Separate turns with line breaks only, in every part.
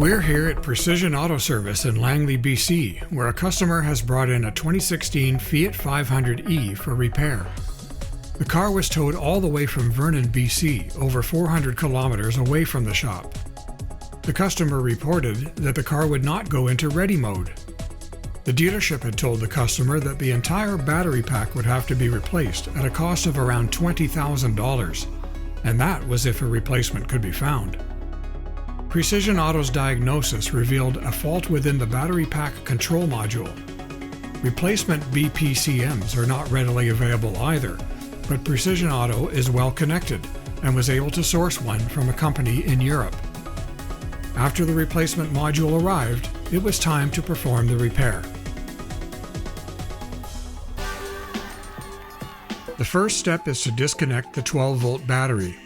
We're here at Precision Auto Service in Langley, BC, where a customer has brought in a 2016 Fiat 500E for repair. The car was towed all the way from Vernon, BC, over 400 kilometers away from the shop. The customer reported that the car would not go into ready mode. The dealership had told the customer that the entire battery pack would have to be replaced at a cost of around $20,000, and that was if a replacement could be found. Precision Auto's diagnosis revealed a fault within the battery pack control module. Replacement BPCMs are not readily available either, but Precision Auto is well connected and was able to source one from a company in Europe. After the replacement module arrived, it was time to perform the repair. The first step is to disconnect the 12-volt battery.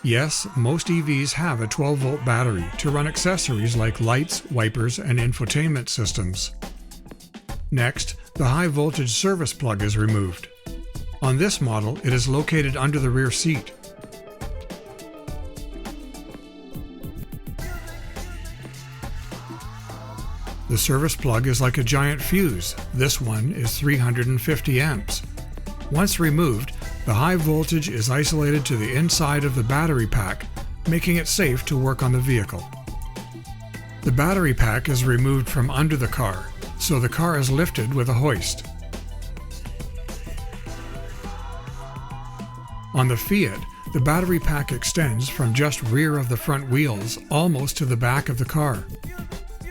Yes, most EVs have a 12-volt battery to run accessories like lights, wipers, and infotainment systems. Next, the high-voltage service plug is removed. On this model, it is located under the rear seat. The service plug is like a giant fuse. This one is 350 amps. Once removed, the high voltage is isolated to the inside of the battery pack, making it safe to work on the vehicle. The battery pack is removed from under the car, so the car is lifted with a hoist. On the Fiat, the battery pack extends from just rear of the front wheels almost to the back of the car.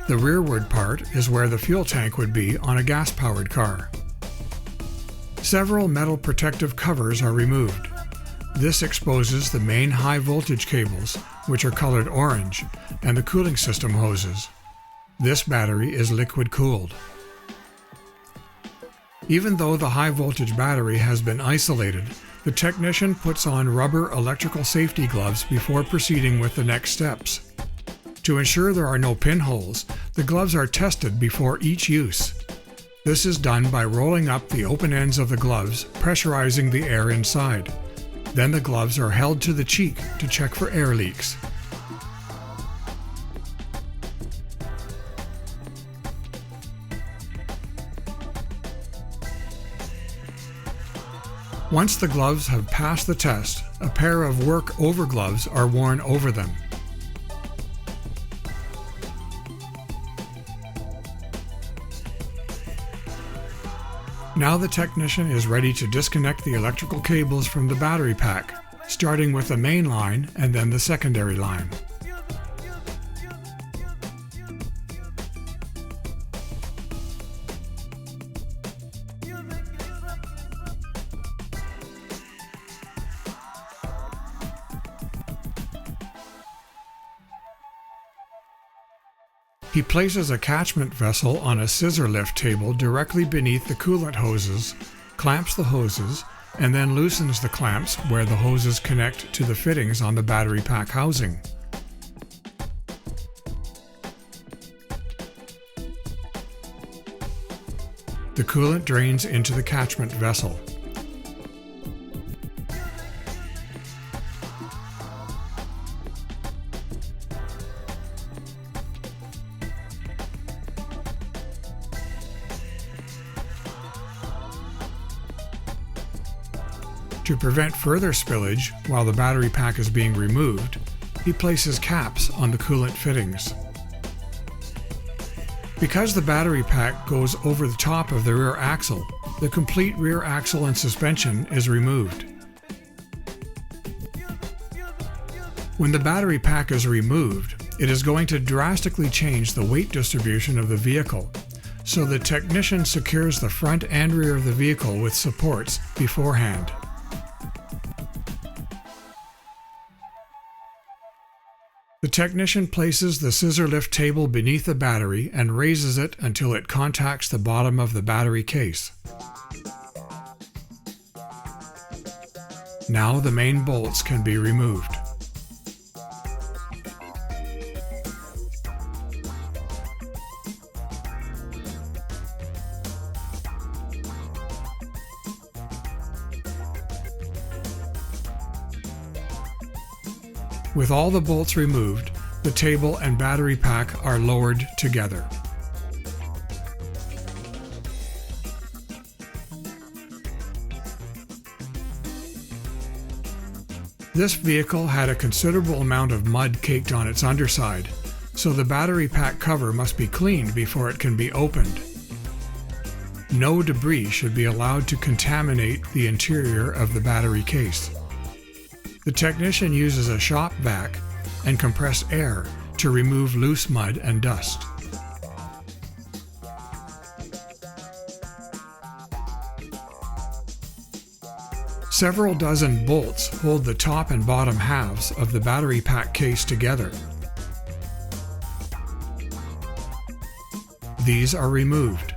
The rearward part is where the fuel tank would be on a gas-powered car. Several metal protective covers are removed. This exposes the main high-voltage cables, which are colored orange, and the cooling system hoses. This battery is liquid-cooled. Even though the high-voltage battery has been isolated, the technician puts on rubber electrical safety gloves before proceeding with the next steps. To ensure there are no pinholes, the gloves are tested before each use. This is done by rolling up the open ends of the gloves, pressurizing the air inside. Then the gloves are held to the cheek to check for air leaks. Once the gloves have passed the test, a pair of work overgloves are worn over them. Now the technician is ready to disconnect the electrical cables from the battery pack, starting with the main line and then the secondary line. He places a catchment vessel on a scissor lift table directly beneath the coolant hoses, clamps the hoses, and then loosens the clamps where the hoses connect to the fittings on the battery pack housing. The coolant drains into the catchment vessel. To prevent further spillage while the battery pack is being removed, he places caps on the coolant fittings. Because the battery pack goes over the top of the rear axle, the complete rear axle and suspension is removed. When the battery pack is removed, it is going to drastically change the weight distribution of the vehicle, so the technician secures the front and rear of the vehicle with supports beforehand. The technician places the scissor lift table beneath the battery and raises it until it contacts the bottom of the battery case. Now the main bolts can be removed. With all the bolts removed, the table and battery pack are lowered together. This vehicle had a considerable amount of mud caked on its underside, so the battery pack cover must be cleaned before it can be opened. No debris should be allowed to contaminate the interior of the battery case. The technician uses a shop vac and compressed air to remove loose mud and dust. Several dozen bolts hold the top and bottom halves of the battery pack case together. These are removed.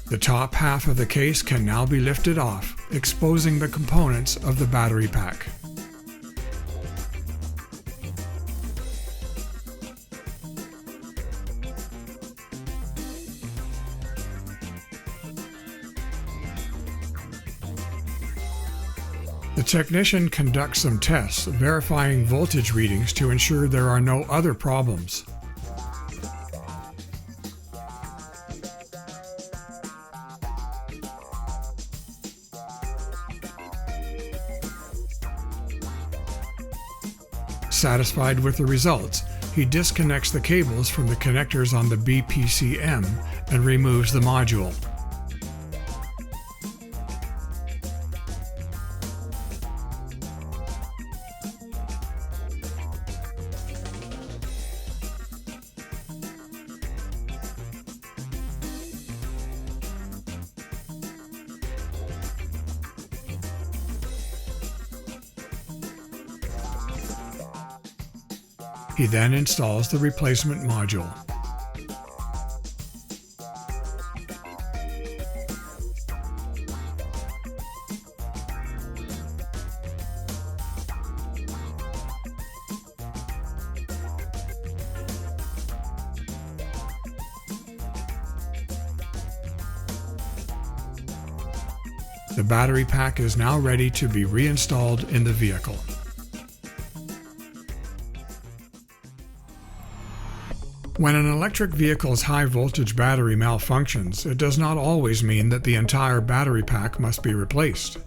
The top half of the case can now be lifted off, exposing the components of the battery pack. The technician conducts some tests, verifying voltage readings to ensure there are no other problems. Satisfied with the results, he disconnects the cables from the connectors on the BPCM and removes the module. He then installs the replacement module. The battery pack is now ready to be reinstalled in the vehicle. When an electric vehicle's high-voltage battery malfunctions, it does not always mean that the entire battery pack must be replaced.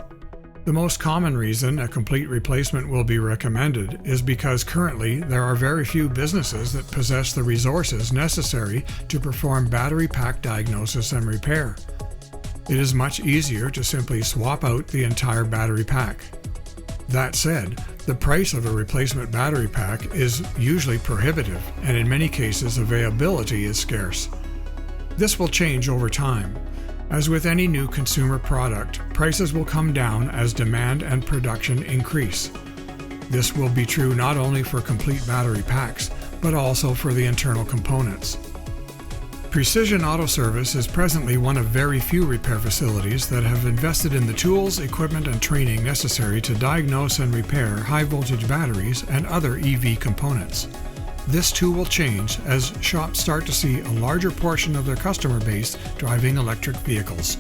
The most common reason a complete replacement will be recommended is because currently there are very few businesses that possess the resources necessary to perform battery pack diagnosis and repair. It is much easier to simply swap out the entire battery pack. That said, the price of a replacement battery pack is usually prohibitive, and in many cases availability is scarce. This will change over time. As with any new consumer product, prices will come down as demand and production increase. This will be true not only for complete battery packs, but also for the internal components. Precision Auto Service is presently one of very few repair facilities that have invested in the tools, equipment, and training necessary to diagnose and repair high-voltage batteries and other EV components. This too will change as shops start to see a larger portion of their customer base driving electric vehicles.